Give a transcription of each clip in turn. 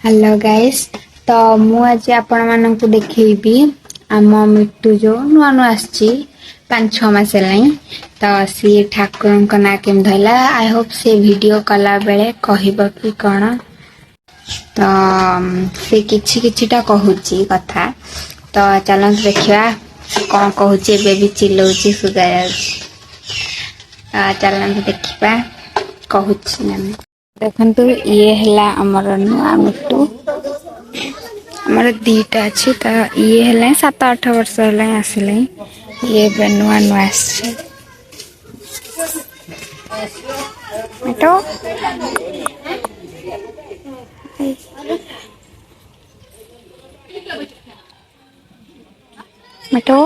Hello guys. तो मु आज आपण मानक देखी आम मिट्टू जो नुआ नुआ आसी 5-6 मास तो सी ठाकुर ना केम धरला। आई होप से वीडियो कला बेले कहब कि कौन तो से किछिटा कहूची कथा। तो चलो देखा कौन कहूची भी चिल्लाऊँ सुगा चलो देखा कहूची। देखु ये है आमर नुआ मिट्टू आमर दीटा अच्छी तो ये है 7-8 वर्ष है आसिले ये नुआ नुआ मिट्टू मिट्टू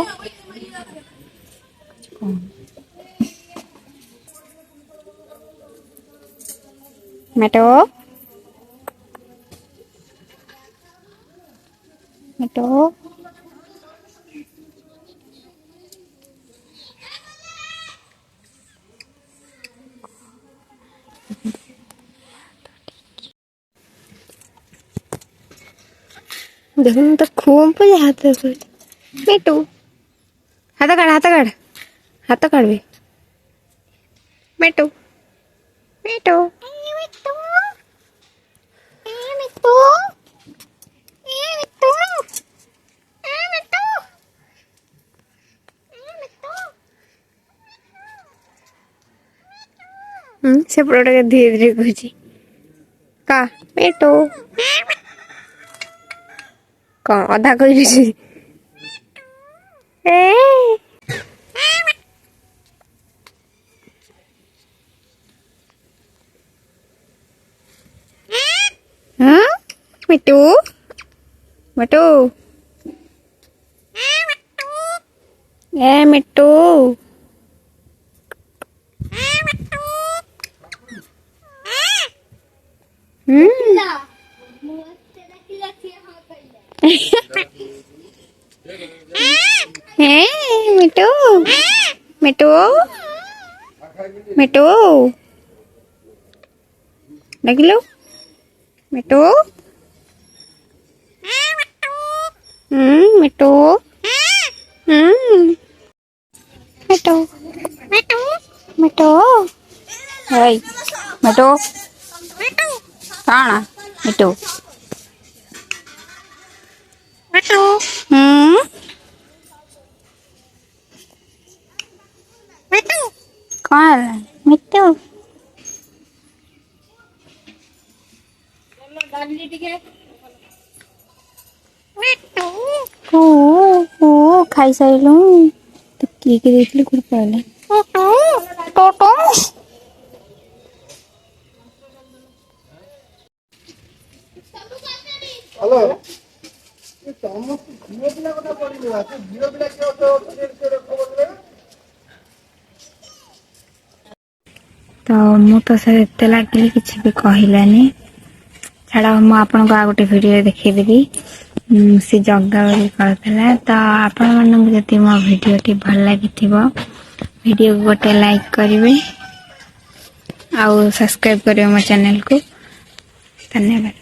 मिट्टू मिट्टू देखो तो खूब हाथ मिट्टू हाथ काढ़ हाथ काढ़ हाथ काढ़ भी मिट्टू मिट्टू से धीरे धीरे कहूँ का मिट्टू कौन अधा कह मिट्टू मिट्टू ए मिट्टू मिट्टू मिट्टू मिट्टू देख लो मिट्टू मिट्टू मिट्टू मिट्टू मिट्टू मिट्टू कौन मिट्टू मिट्टू मिट्टू कौन मिट्टू खाई सारू तो किए देखली कुछ पहले हेलो तो मु तो सर एत लगे किसी भी कहलानी छाड़ा मु आपन को आ गोटे वीडियो देखेदेवी से जगदा बोली कहला। तो आपण मन जदि मो वीडियो भल लगी वीडियो को गोटे लाइक करेंगे आउ सब्सक्राइब करेंगे मो चैनल को। धन्यवाद।